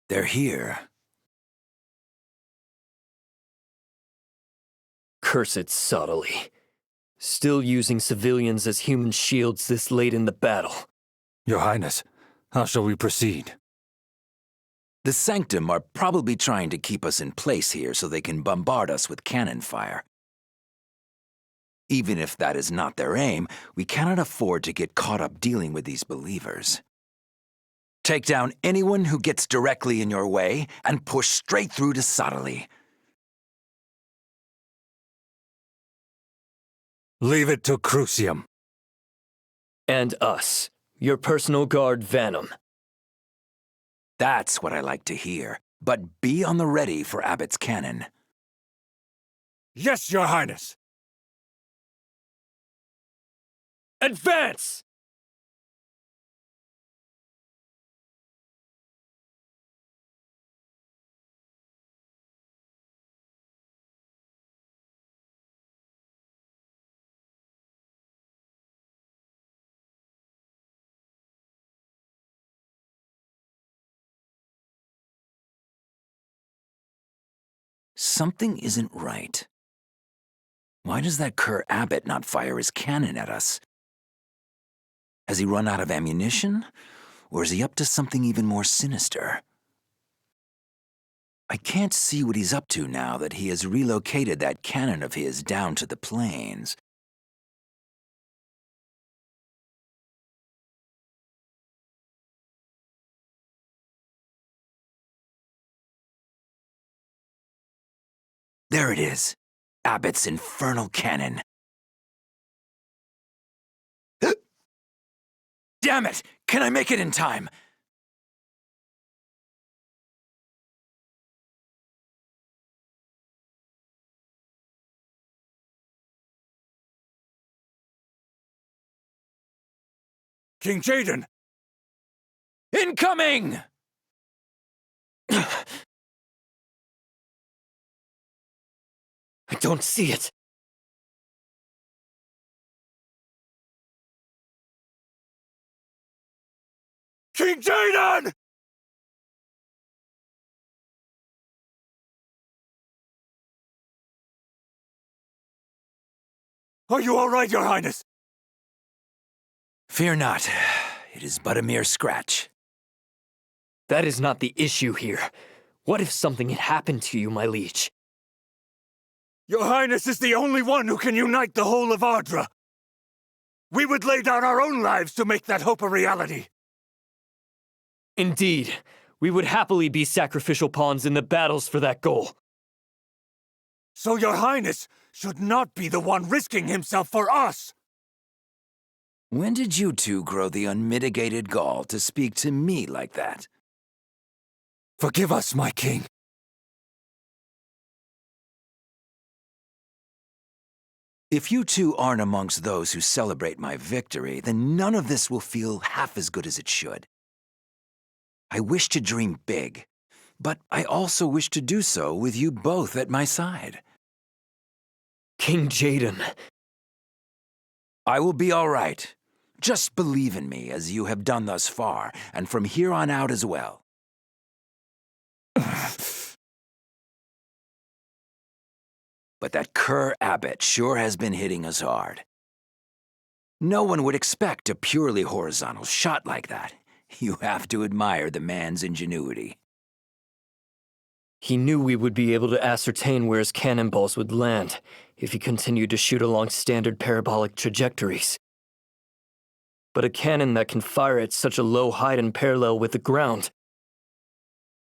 They're here. Cursed subtly. Still using civilians as human shields this late in the battle. Your Highness, how shall we proceed? The Sanctum are probably trying to keep us in place here so they can bombard us with cannon fire. Even if that is not their aim, we cannot afford to get caught up dealing with these believers. Take down anyone who gets directly in your way and push straight through to Sodali. Leave it to Crucium. And us, your personal guard Venom. That's what I like to hear, but be on the ready for Abbott's cannon. Yes, Your Highness! Advance! Something isn't right. Why does that cur Abbott not fire his cannon at us? Has he run out of ammunition? Or is he up to something even more sinister? I can't see what he's up to now that he has relocated that cannon of his down to the plains. There it is. Abbott's infernal cannon. Damn it! Can I make it in time? King Jaden! Incoming! I don't see it. King Jaden! Are you all right, Your Highness? Fear not. It is but a mere scratch. That is not the issue here. What if something had happened to you, my liege? Your Highness is the only one who can unite the whole of Ardra. We would lay down our own lives to make that hope a reality. Indeed, we would happily be sacrificial pawns in the battles for that goal. So Your Highness should not be the one risking himself for us. When did you two grow the unmitigated gall to speak to me like that? Forgive us, my king. If you two aren't amongst those who celebrate my victory, then none of this will feel half as good as it should. I wish to dream big, but I also wish to do so with you both at my side. King Jaden. I will be all right. Just believe in me as you have done thus far, and from here on out as well. But that cur Abbott sure has been hitting us hard. No one would expect a purely horizontal shot like that. You have to admire the man's ingenuity. He knew we would be able to ascertain where his cannonballs would land if he continued to shoot along standard parabolic trajectories. But a cannon that can fire at such a low height and parallel with the ground,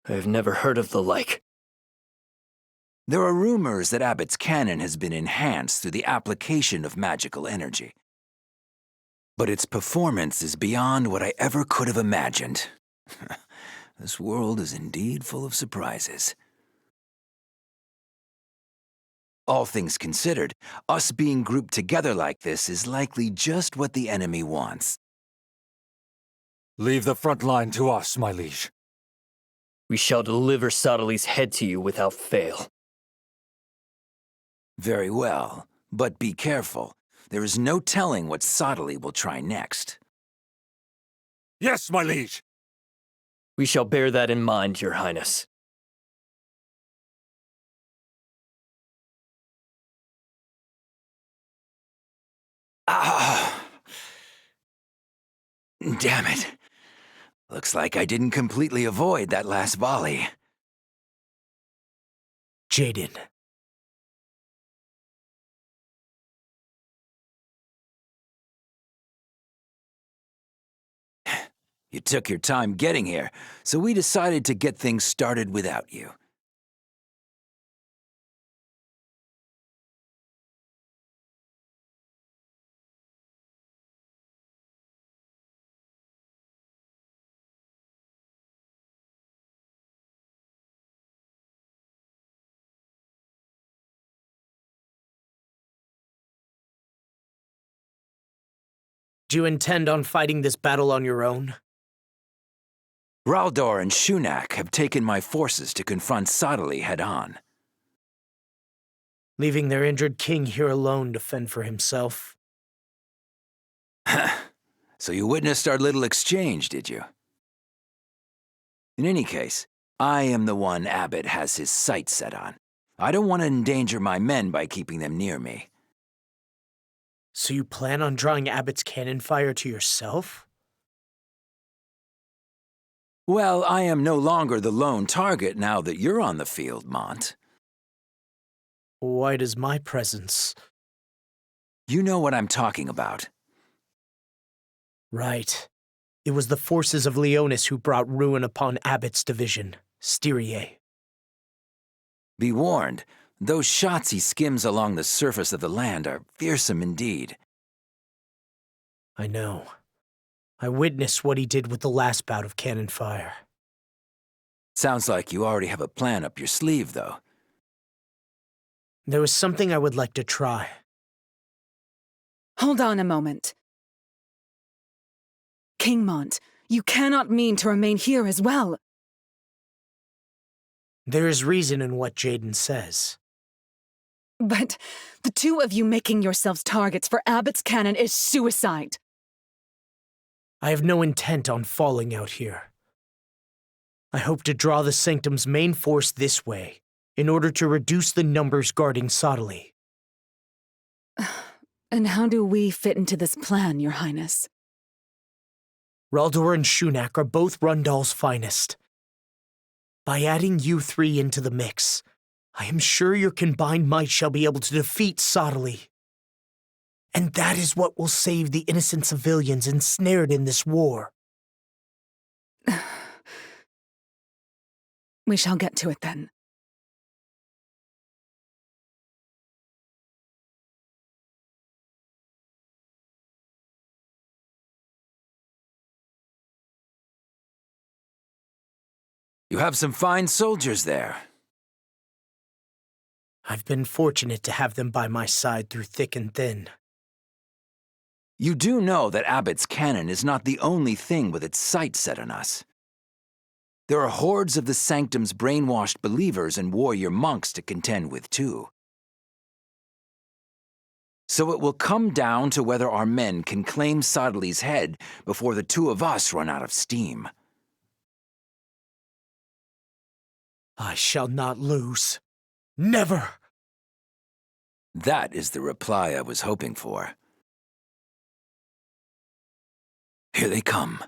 I have never heard of the like. There are rumors that Abbott's cannon has been enhanced through the application of magical energy. But its performance is beyond what I ever could have imagined. This world is indeed full of surprises. All things considered, us being grouped together like this is likely just what the enemy wants. Leave the front line to us, my liege. We shall deliver Sodali's head to you without fail. Very well, but be careful. There is no telling what Sodali will try next. Yes, my liege. We shall bear that in mind, Your Highness. Ah! Damn it. Looks like I didn't completely avoid that last volley. Jaden. You took your time getting here, so we decided to get things started without you. Do you intend on fighting this battle on your own? Raldor and Shunak have taken my forces to confront Sadali head-on. Leaving their injured king here alone to fend for himself? So you witnessed our little exchange, did you? In any case, I am the one Abbott has his sights set on. I don't want to endanger my men by keeping them near me. So you plan on drawing Abbott's cannon fire to yourself? Well, I am no longer the lone target now that you're on the field, Mont. Why does my presence... You know what I'm talking about. Right. It was the forces of Leonis who brought ruin upon Abbott's division, Styria. Be warned, those shots he skims along the surface of the land are fearsome indeed. I know. I witnessed what he did with the last bout of cannon fire. Sounds like you already have a plan up your sleeve, though. There was something I would like to try. Hold on a moment. Kingmont, you cannot mean to remain here as well. There is reason in what Jaden says. But the two of you making yourselves targets for Abbott's cannon is suicide. I have no intent on falling out here. I hope to draw the Sanctum's main force this way, in order to reduce the numbers guarding Sadali. And how do we fit into this plan, Your Highness? Raldor and Shunak are both Rundal's finest. By adding you three into the mix, I am sure your combined might shall be able to defeat Sadali. And that is what will save the innocent civilians ensnared in this war. We shall get to it then. You have some fine soldiers there. I've been fortunate to have them by my side through thick and thin. You do know that Abbott's cannon is not the only thing with its sights set on us. There are hordes of the Sanctum's brainwashed believers and warrior monks to contend with, too. So it will come down to whether our men can claim Sadali's head before the two of us run out of steam. I shall not lose. Never! That is the reply I was hoping for. Here they come.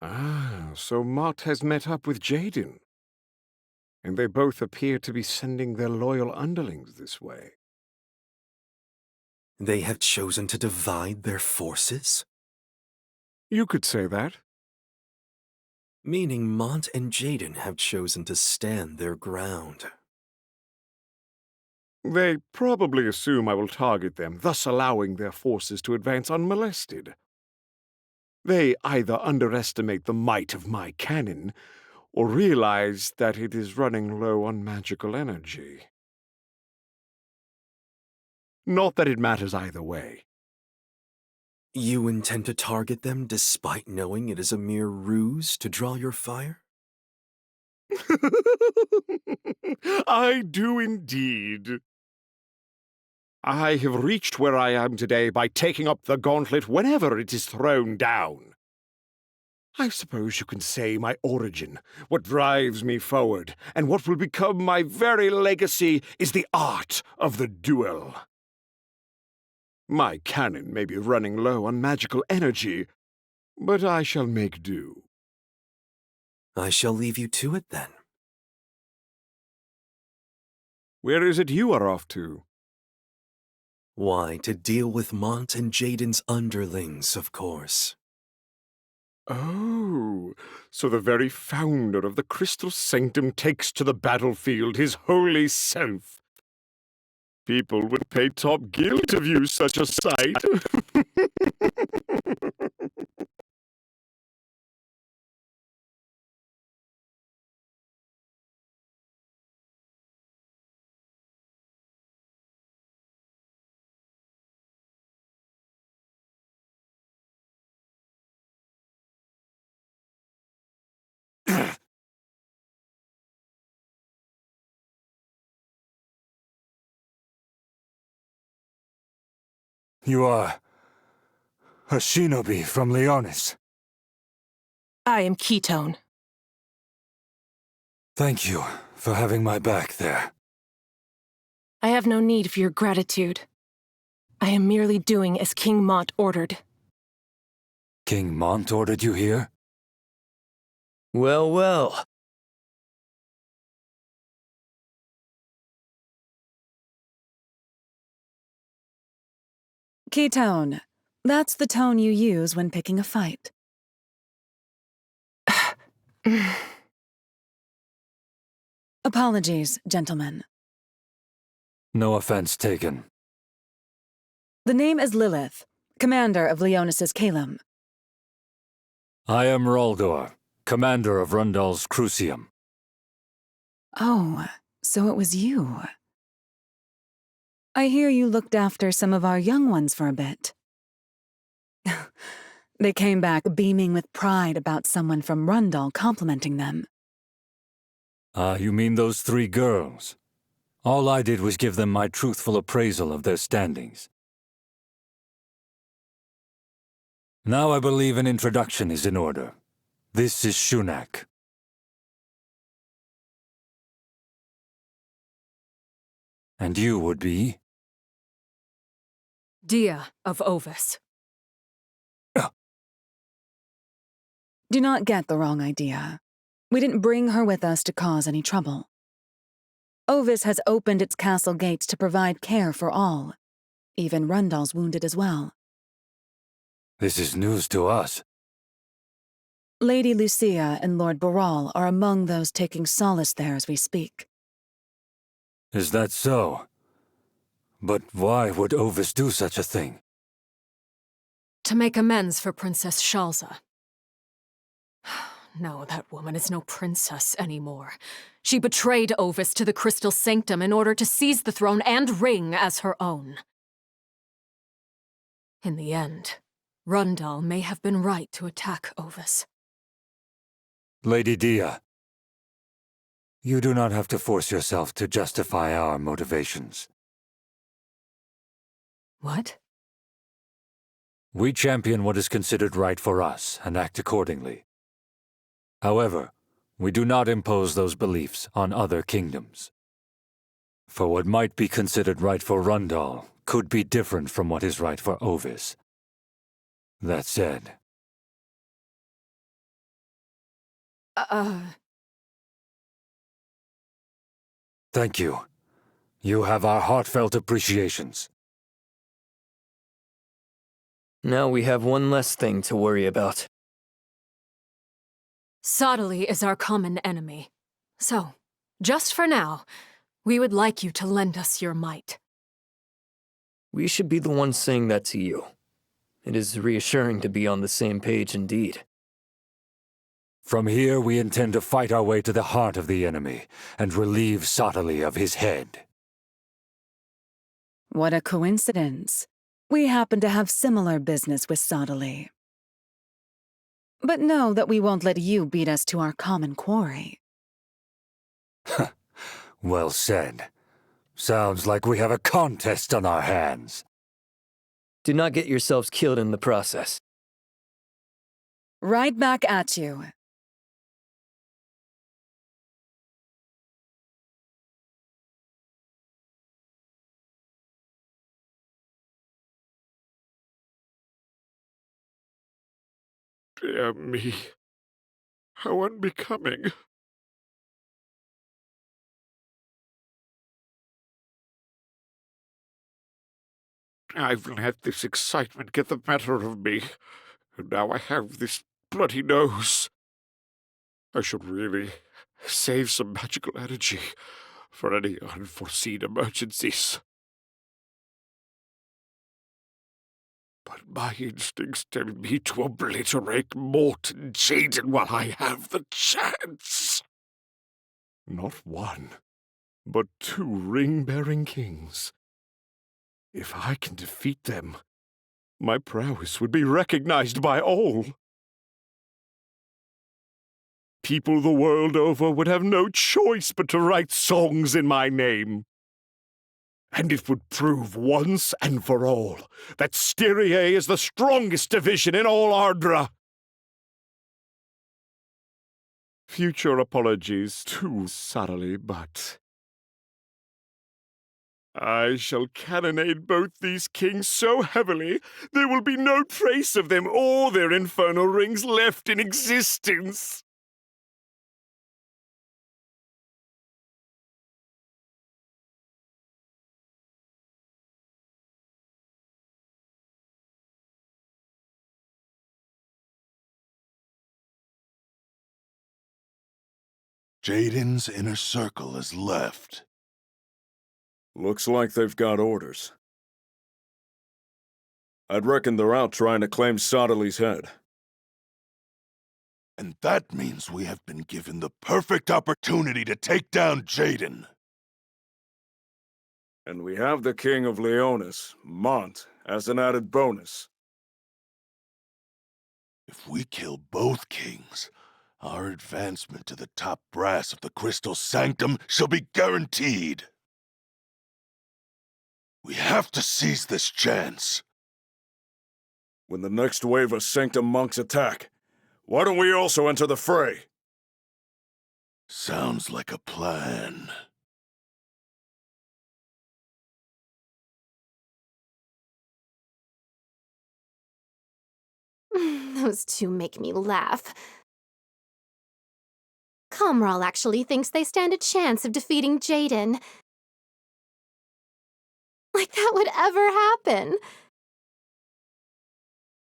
Ah, so Mott has met up with Jaden. And they both appear to be sending their loyal underlings this way. They have chosen to divide their forces? You could say that. Meaning Mont and Jaden have chosen to stand their ground. They probably assume I will target them, thus allowing their forces to advance unmolested. They either underestimate the might of my cannon, or realize that it is running low on magical energy. Not that it matters either way. You intend to target them despite knowing it is a mere ruse to draw your fire? I do indeed. I have reached where I am today by taking up the gauntlet whenever it is thrown down. I suppose you can say my origin, what drives me forward, and what will become my very legacy is the art of the duel. My cannon may be running low on magical energy, but I shall make do. I shall leave you to it then. Where is it you are off to? Why, to deal with Mont and Jaden's underlings, of course. Oh, so the very founder of the Crystal Sanctum takes to the battlefield his holy self. People would pay top gil to view such a sight. You are a shinobi from Leonis. I am Ketone. Thank you for having my back there. I have no need for your gratitude. I am merely doing as King Mont ordered. King Mont ordered you here? Well, well. Ketone. That's the tone you use when picking a fight. Apologies, gentlemen. No offense taken. The name is Lilith, commander of Leonis' Calum. I am Raldor, commander of Rundal's Crucium. Oh, so it was you. I hear you looked after some of our young ones for a bit. They came back beaming with pride about someone from Rundal complimenting them. Ah, you mean those 3 girls? All I did was give them my truthful appraisal of their standings. Now I believe an introduction is in order. This is Shunak. And you would be? Dia of Ovis. Do not get the wrong idea. We didn't bring her with us to cause any trouble. Ovis has opened its castle gates to provide care for all, even Rundal's wounded as well. This is news to us. Lady Lucia and Lord Baral are among those taking solace there as we speak. Is that so? But why would Ovis do such a thing? To make amends for Princess Shalza. No, that woman is no princess anymore. She betrayed Ovis to the Crystal Sanctum in order to seize the throne and ring as her own. In the end, Rundal may have been right to attack Ovis. Lady Dia, you do not have to force yourself to justify our motivations. What? We champion what is considered right for us and act accordingly. However, we do not impose those beliefs on other kingdoms. For what might be considered right for Rundal could be different from what is right for Ovis. That said... Thank you. You have our heartfelt appreciations. Now we have one less thing to worry about. Sottily is our common enemy. So, just for now, we would like you to lend us your might. We should be the ones saying that to you. It is reassuring to be on the same page indeed. From here, we intend to fight our way to the heart of the enemy and relieve Sottily of his head. What a coincidence. We happen to have similar business with Sodali. But know that we won't let you beat us to our common quarry. Well said. Sounds like we have a contest on our hands. Do not get yourselves killed in the process. Right back at you. Dear me. How unbecoming. I've let this excitement get the better of me, and now I have this bloody nose. I should really save some magical energy for any unforeseen emergencies. But my instincts tell me to obliterate Mort and Jaden while I have the chance. Not one, but two ring-bearing kings. If I can defeat them, my prowess would be recognized by all. People the world over would have no choice but to write songs in my name. And it would prove once and for all that Styria is the strongest division in all Ardra. Future apologies too subtly, but I shall cannonade both these kings so heavily there will be no trace of them or their infernal rings left in existence. Jaden's inner circle is left. Looks like they've got orders. I'd reckon they're out trying to claim Sodali's head. And that means we have been given the perfect opportunity to take down Jaden. And we have the King of Leonis, Mont, as an added bonus. If we kill both kings, our advancement to the top brass of the Crystal Sanctum shall be guaranteed. We have to seize this chance. When the next wave of Sanctum monks attack, why don't we also enter the fray? Sounds like a plan. Those two make me laugh. Comral actually thinks they stand a chance of defeating Jaden. Like that would ever happen.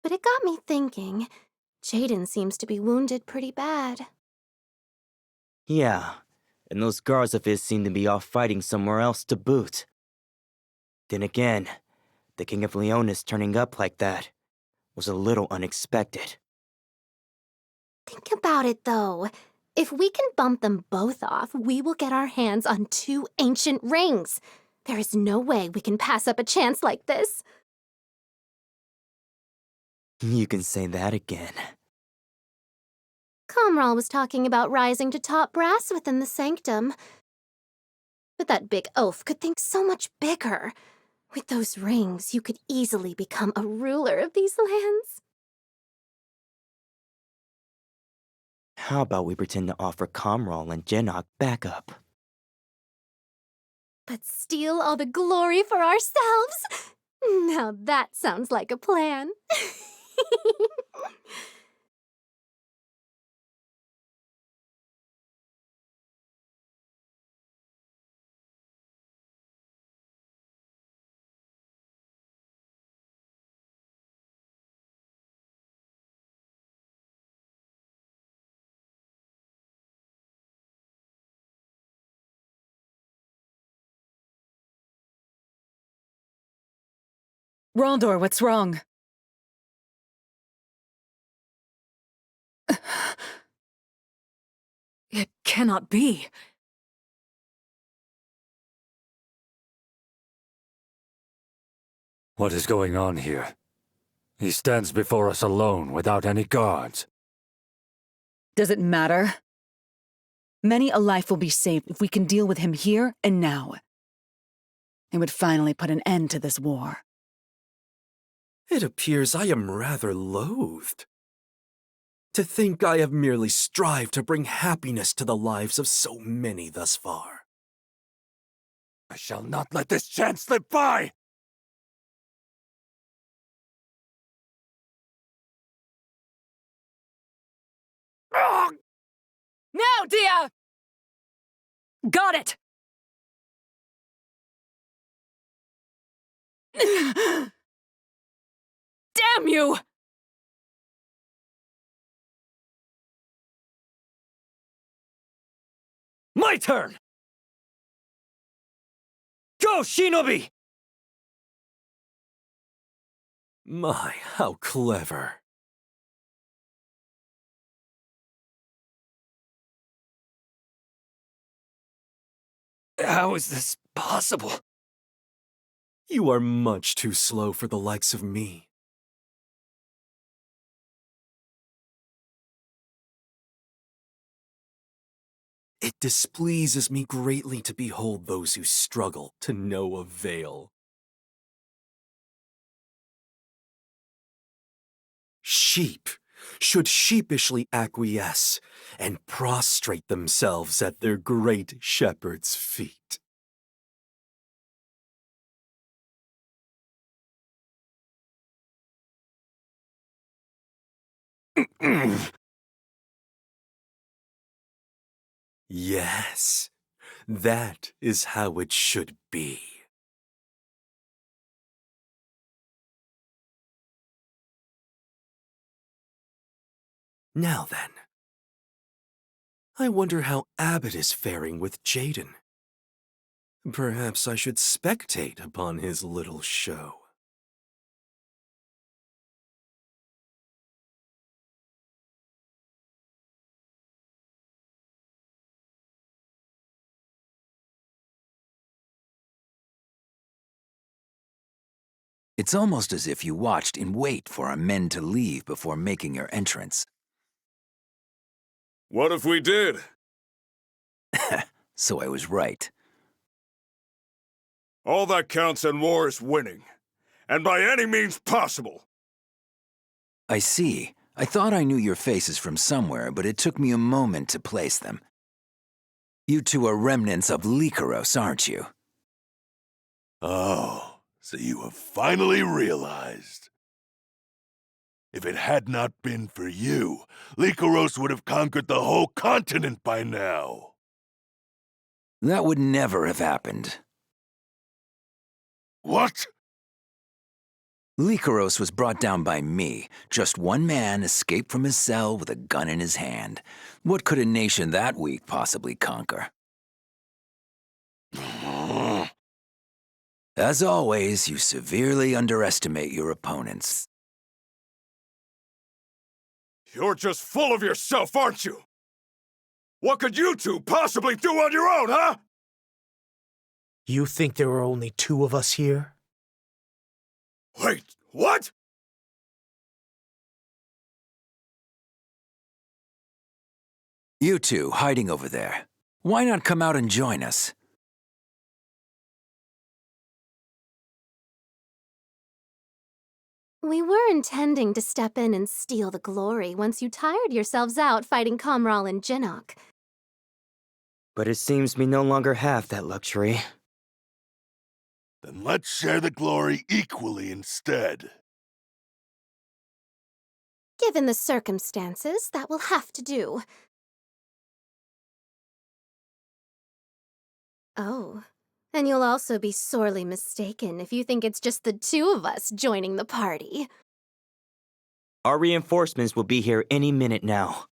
But it got me thinking. Jaden seems to be wounded pretty bad. Yeah, and those guards of his seem to be off fighting somewhere else to boot. Then again, the King of Leonis turning up like that was a little unexpected. Think about it, though. If we can bump them both off, we will get our hands on two ancient rings. There is no way we can pass up a chance like this. You can say that again. Comral was talking about rising to top brass within the Sanctum. But that big oaf could think so much bigger. With those rings, you could easily become a ruler of these lands. How about we pretend to offer Comral and Jennok backup? But steal all the glory for ourselves? Now that sounds like a plan. Raldor, what's wrong? It cannot be. What is going on here? He stands before us alone, without any guards. Does it matter? Many a life will be saved if we can deal with him here and now. It would finally put an end to this war. It appears I am rather loathed. To think I have merely strived to bring happiness to the lives of so many thus far. I shall not let this chance slip by! Now, Dia! Got it! Damn you! My turn! Go, Shinobi! My, how clever. How is this possible? You are much too slow for the likes of me. It displeases me greatly to behold those who struggle to no avail. Sheep should sheepishly acquiesce and prostrate themselves at their great shepherd's feet. Yes, that is how it should be. Now then, I wonder how Abbott is faring with Jaden. Perhaps I should spectate upon his little show. It's almost as if you watched in wait for our men to leave before making your entrance. What if we did? So I was right. All that counts in war is winning. And by any means possible. I see. I thought I knew your faces from somewhere, but it took me a moment to place them. You two are remnants of Lycaros, aren't you? Oh, so you have finally realized. If it had not been for you, Lycaros would have conquered the whole continent by now. That would never have happened. What? Lycaros was brought down by me. Just one man escaped from his cell with a gun in his hand. What could a nation that weak possibly conquer? As always, you severely underestimate your opponents. You're just full of yourself, aren't you? What could you two possibly do on your own, huh? You think there are only two of us here? Wait, what? You two, hiding over there. Why not come out and join us? We were intending to step in and steal the glory once you tired yourselves out fighting Comral and Jinnok. But it seems we no longer have that luxury. Then let's share the glory equally instead. Given the circumstances, that will have to do. Oh, and you'll also be sorely mistaken if you think it's just the two of us joining the party. Our reinforcements will be here any minute now.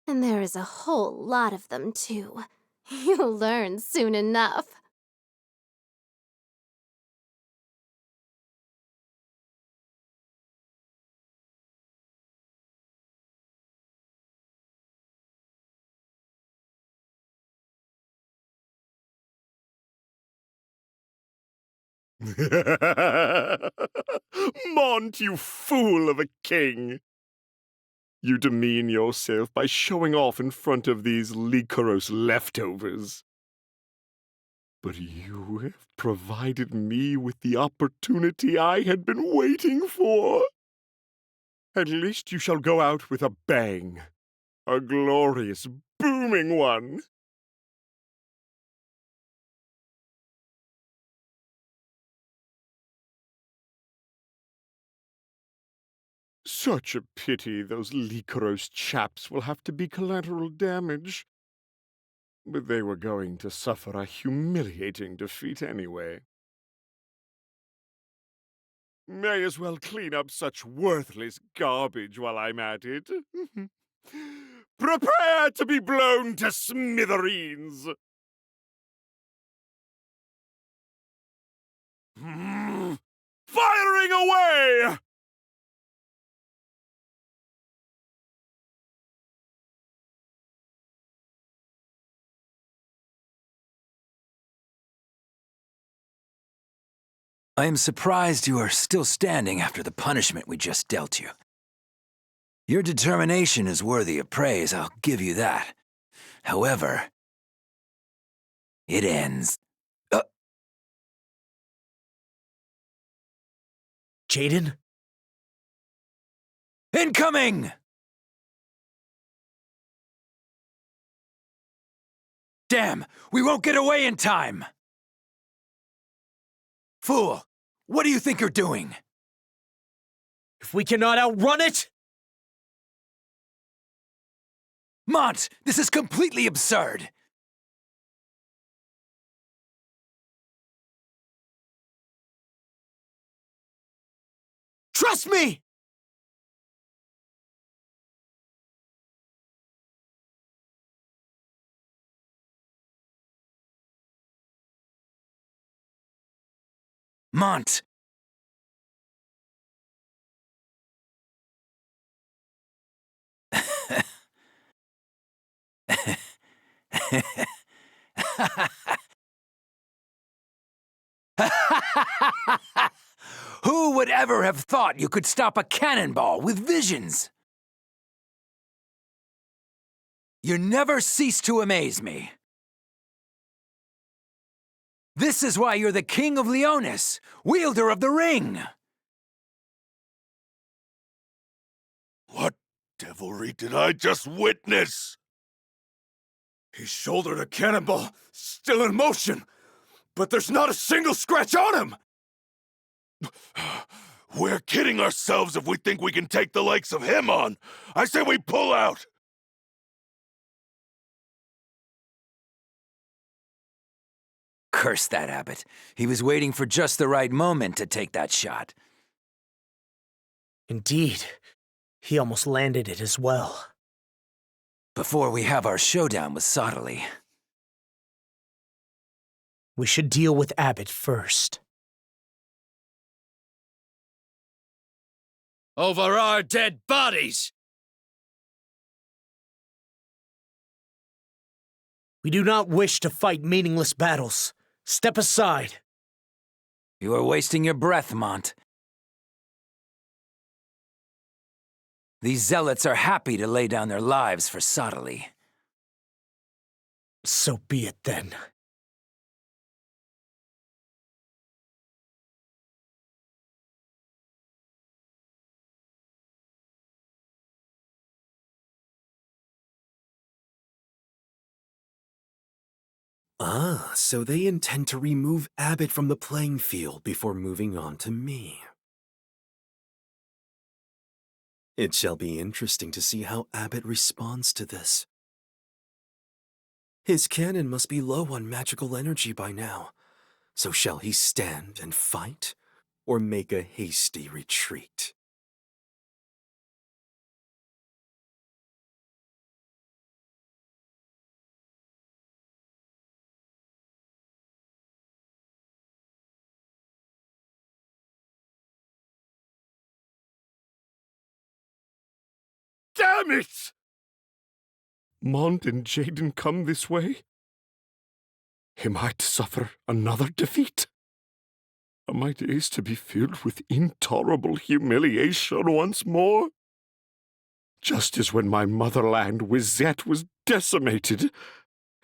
And there is a whole lot of them, too. You'll learn soon enough. Mont, you fool of a king! You demean yourself by showing off in front of these Lycoros leftovers. But you have provided me with the opportunity I had been waiting for. At least you shall go out with a bang. A glorious, booming one. Such a pity those Lycoros chaps will have to be collateral damage. But they were going to suffer a humiliating defeat anyway. May as well clean up such worthless garbage while I'm at it. Prepare to be blown to smithereens! Firing away! I am surprised you are still standing after the punishment we just dealt you. Your determination is worthy of praise, I'll give you that. However, it ends. Jaden? Incoming! Damn, we won't get away in time! Fool, what do you think you're doing? If we cannot outrun it! Mont, this is completely absurd! Trust me! Mont! Who would ever have thought you could stop a cannonball with visions? You never cease to amaze me. This is why you're the King of Leonis, wielder of the ring! What devilry did I just witness? He shouldered a cannonball, still in motion, but there's not a single scratch on him! We're kidding ourselves if we think we can take the likes of him on. I say we pull out. Curse that Abbot. He was waiting for just the right moment to take that shot. Indeed. He almost landed it as well. Before we have our showdown with Sottily. We should deal with Abbot first. Over our dead bodies! We do not wish to fight meaningless battles. Step aside. You are wasting your breath, Mont. These zealots are happy to lay down their lives for Sottily. So be it then. Ah, so they intend to remove Abbott from the playing field before moving on to me. It shall be interesting to see how Abbott responds to this. His cannon must be low on magical energy by now, so shall he stand and fight, or make a hasty retreat? Damn it! Mont and Jaden come this way? He might suffer another defeat. Are my days to be filled with intolerable humiliation once more? Just as when my motherland, Wizette, was decimated,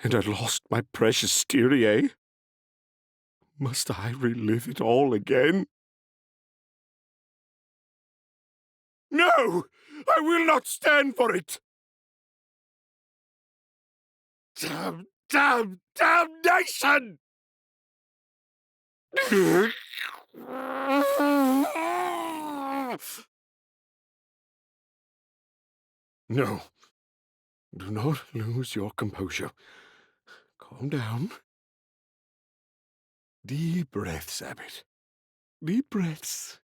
and I lost my precious Styria? Must I relive it all again? No! I will not stand for it! Damnation! No. Do not lose your composure. Calm down. Deep breaths, Abbot. Deep breaths.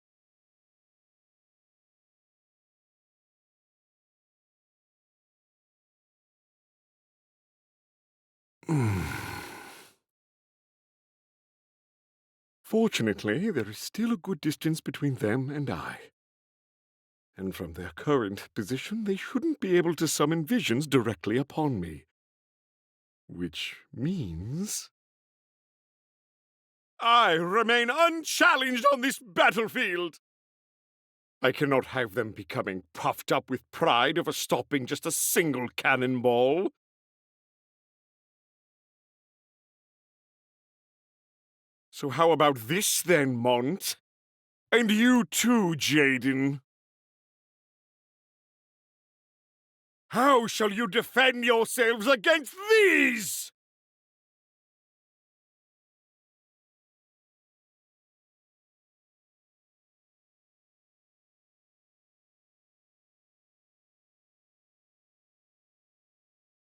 Fortunately, there is still a good distance between them and I. And from their current position, they shouldn't be able to summon visions directly upon me. Which means I remain unchallenged on this battlefield! I cannot have them becoming puffed up with pride over stopping just a single cannonball. So how about this then, Mont? And you too, Jaden. How shall you defend yourselves against these?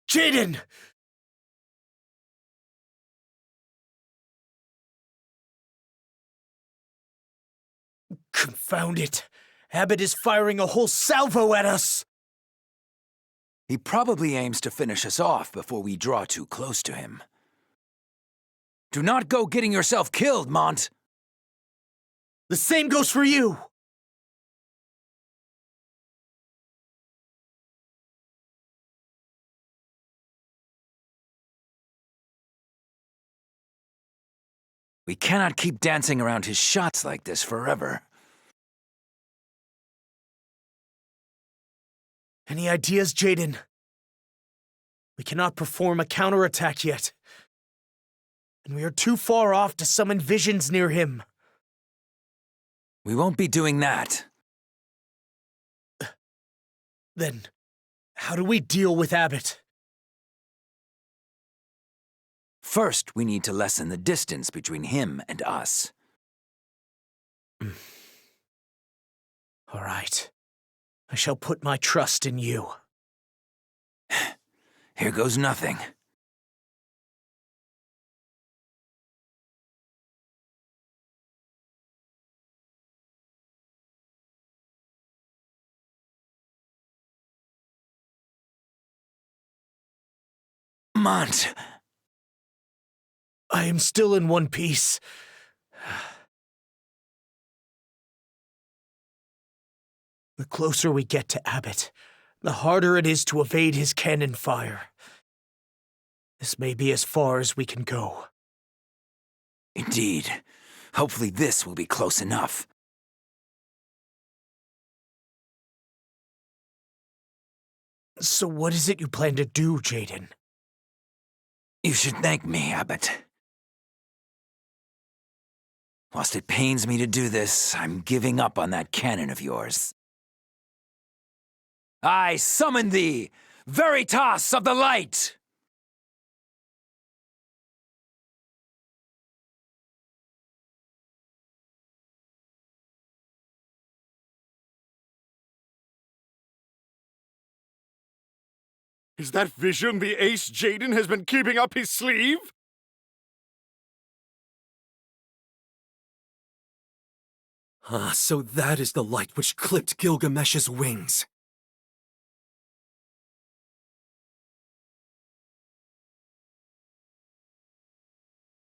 Jaden! Confound it! Abbott is firing a whole salvo at us! He probably aims to finish us off before we draw too close to him. Do not go getting yourself killed, Mont! The same goes for you! We cannot keep dancing around his shots like this forever. Any ideas, Jaden? We cannot perform a counterattack yet. And we are too far off to summon visions near him. We won't be doing that. Then, how do we deal with Abbott? First, we need to lessen the distance between him and us. All right. I shall put my trust in you. Here goes nothing. Mont! I am still in one piece. The closer we get to Abbott, the harder it is to evade his cannon fire. This may be as far as we can go. Indeed. Hopefully this will be close enough. So what is it you plan to do, Jaden? You should thank me, Abbott. Whilst it pains me to do this, I'm giving up on that cannon of yours. I summon thee, Veritas of the Light! Is that vision the ace Jaden has been keeping up his sleeve? Ah, so that is the light which clipped Gilgamesh's wings.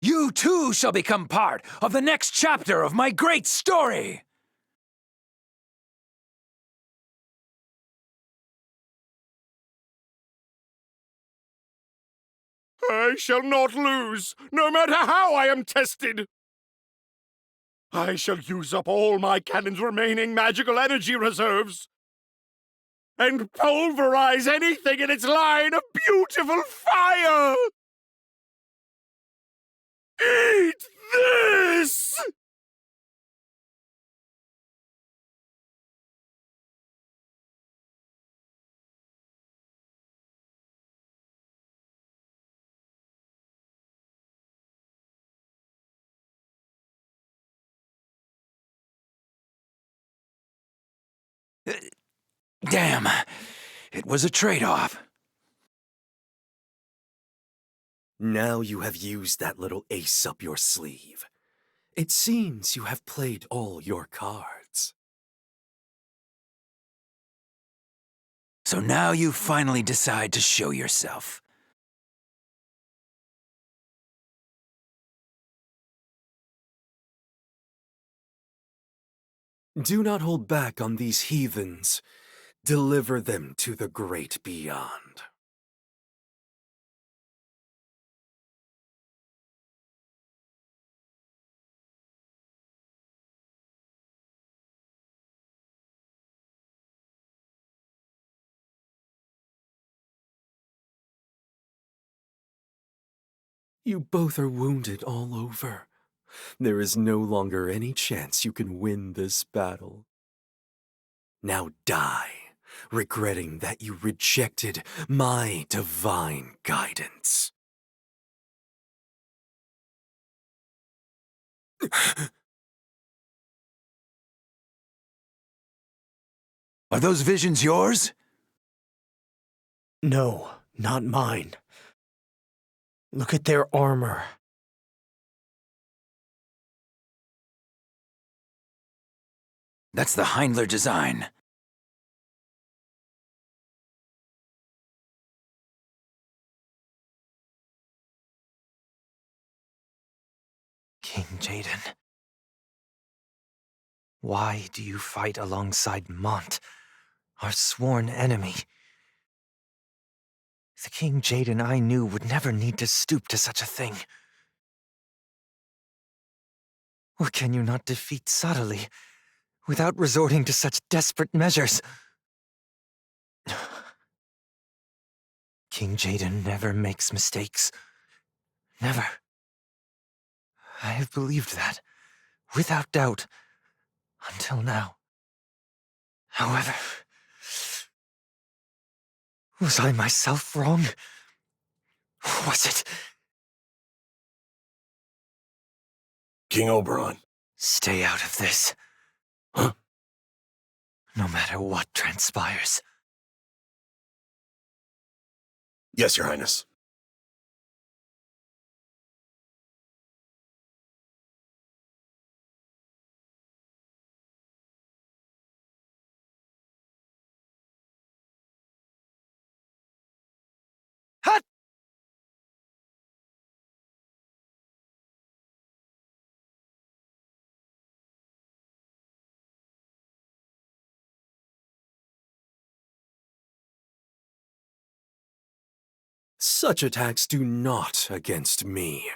You too shall become part of the next chapter of my great story! I shall not lose, no matter how I am tested! I shall use up all my cannon's remaining magical energy reserves and pulverize anything in its line of beautiful fire! Eat this! Damn, it was a trade-off. Now you have used that little ace up your sleeve. It seems you have played all your cards. So now you finally decide to show yourself. Do not hold back on these heathens. Deliver them to the great beyond. You both are wounded all over. There is no longer any chance you can win this battle. Now die, regretting that you rejected my divine guidance. Are those visions yours? No, not mine. Look at their armor. That's the Heindler design. King Jaden. Why do you fight alongside Mont, our sworn enemy? The King Jaden I knew would never need to stoop to such a thing. Or can you not defeat subtly, without resorting to such desperate measures? King Jaden never makes mistakes. Never. I have believed that, without doubt, until now. However, was I myself wrong? Was it? King Oberon. Stay out of this. Huh? No matter what transpires. Yes, Your Highness. Hut! Such attacks do not against me.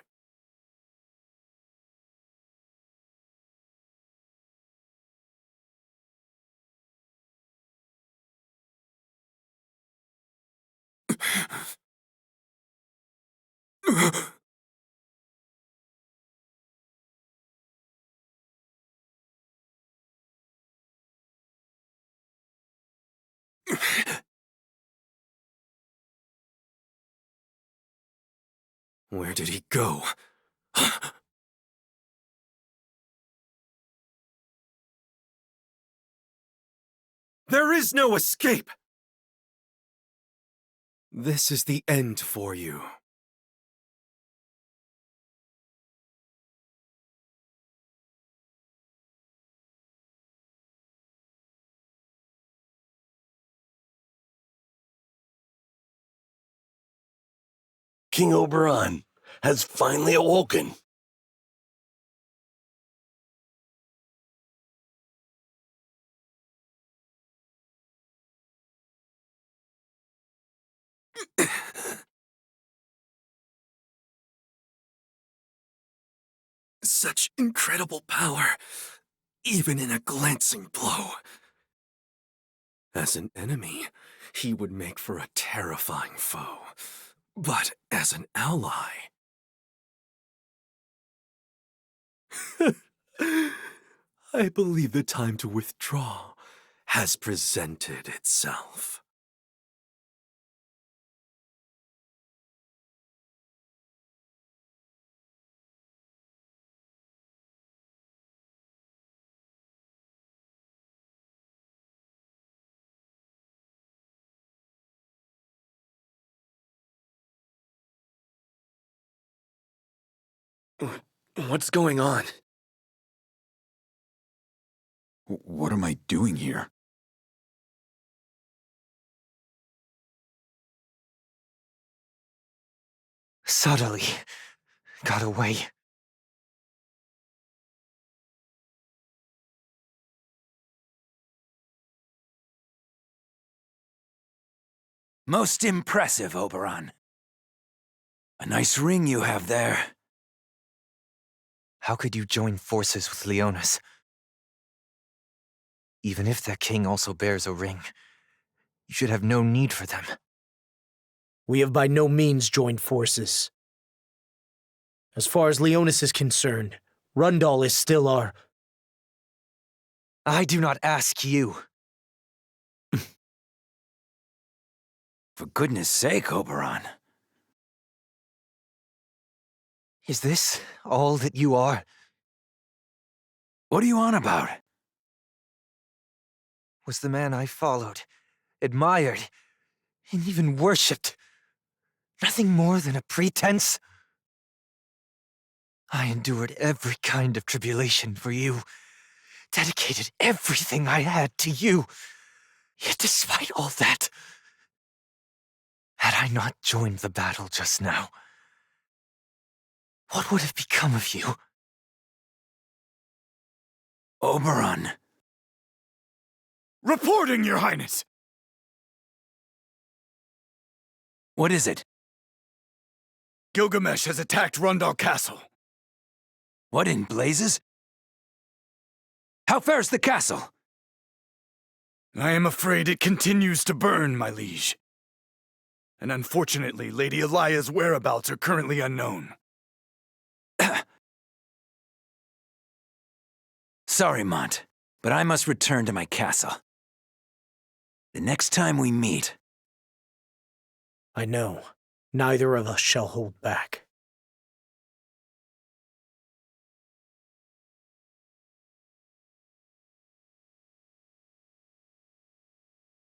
Where did he go? There is no escape! This is the end for you. King Oberon has finally awoken. such incredible power, even in a glancing blow. As an enemy, he would make for a terrifying foe. But as an ally... I believe the time to withdraw has presented itself. What's going on? What am I doing here? Subtly got away. Most impressive, Oberon. A nice ring you have there. How could you join forces with Leonis? Even if their king also bears a ring, you should have no need for them. We have by no means joined forces. As far as Leonis is concerned, Rundal is still our... I do not ask you. For goodness sake, Oberon. Is this all that you are? What are you on about? Was the man I followed, admired, and even worshipped nothing more than a pretense? I endured every kind of tribulation for you, dedicated everything I had to you. Yet despite all that, had I not joined the battle just now, what would have become of you? Oberon. Reporting, Your Highness! What is it? Gilgamesh has attacked Rundal Castle. What in blazes? How fares the castle? I am afraid it continues to burn, my liege. And unfortunately, Lady Elia's whereabouts are currently unknown. Sorry, Mont, but I must return to my castle. The next time we meet... I know. Neither of us shall hold back.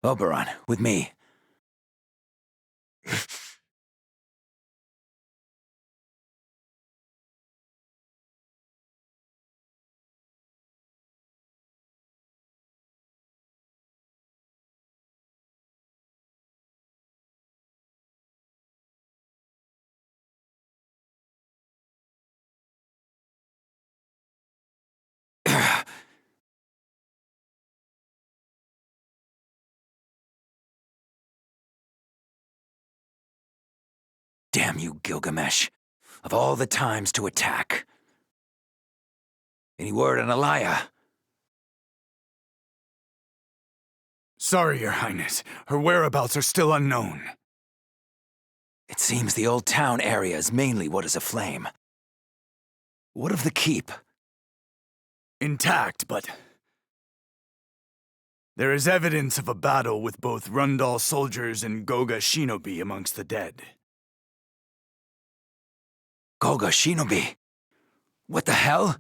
Oberon, with me. Damn you, Gilgamesh. Of all the times to attack. Any word on Elia? Sorry, Your Highness. Her whereabouts are still unknown. It seems the old town area is mainly what is aflame. What of the keep? Intact, but... there is evidence of a battle with both Rundal soldiers and Goga shinobi amongst the dead. Goga shinobi? What the hell?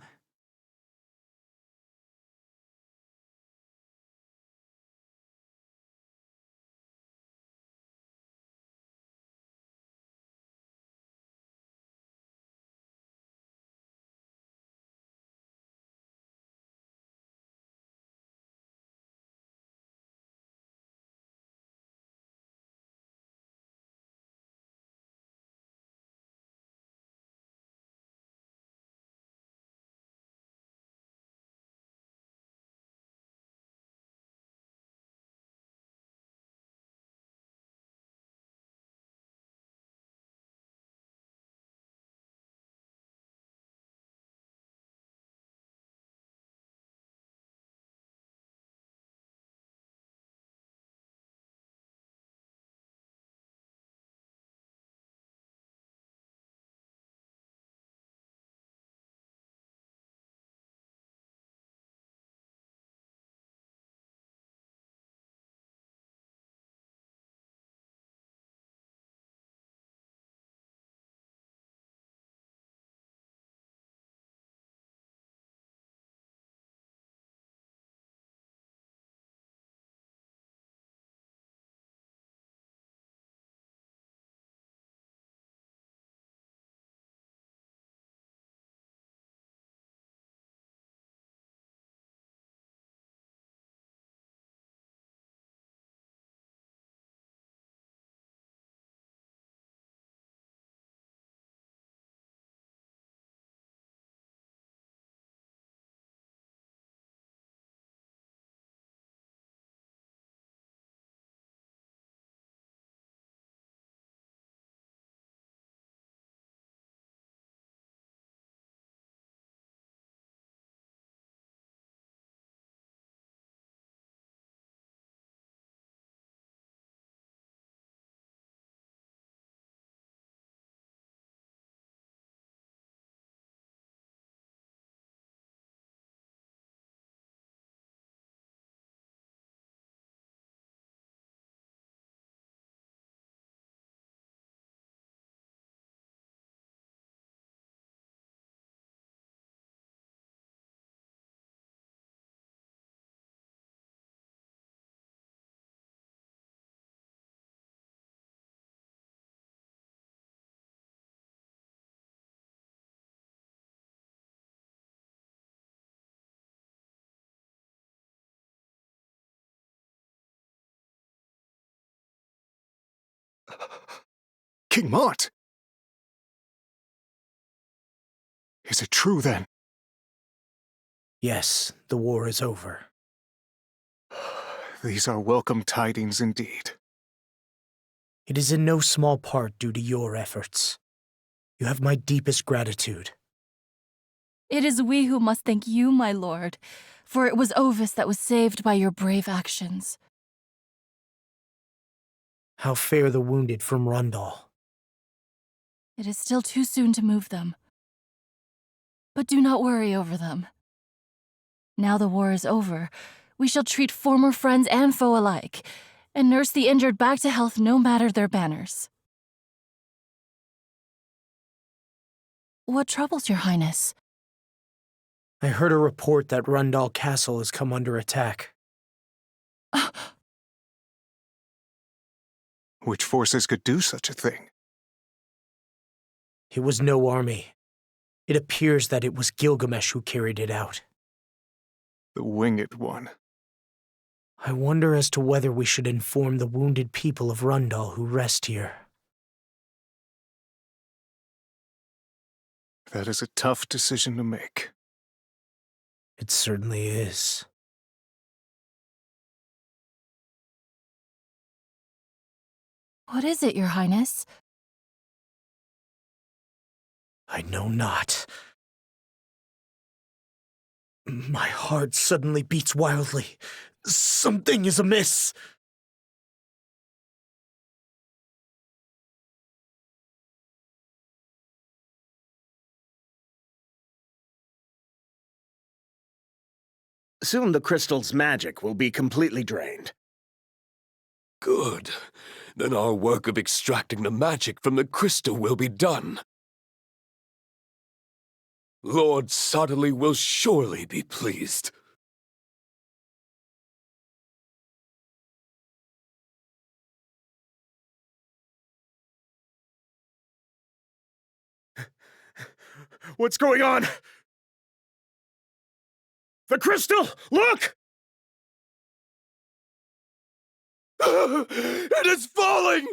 King Mott! Is it true, then? Yes, the war is over. These are welcome tidings indeed. It is in no small part due to your efforts. You have my deepest gratitude. It is we who must thank you, my lord, for it was Ovis that was saved by your brave actions. How fare the wounded from Rundal? It is still too soon to move them. But do not worry over them. Now the war is over, we shall treat former friends and foe alike, and nurse the injured back to health no matter their banners. What troubles your highness? I heard a report that Rundal Castle has come under attack. Which forces could do such a thing? It was no army. It appears that it was Gilgamesh who carried it out. The Winged One. I wonder as to whether we should inform the wounded people of Rundal who rest here. That is a tough decision to make. It certainly is. What is it, your highness? I know not. My heart suddenly beats wildly. Something is amiss. Soon the crystal's magic will be completely drained. Good. Then our work of extracting the magic from the crystal will be done. Lord Sodderly will surely be pleased. What's going on? The crystal! Look! It is falling!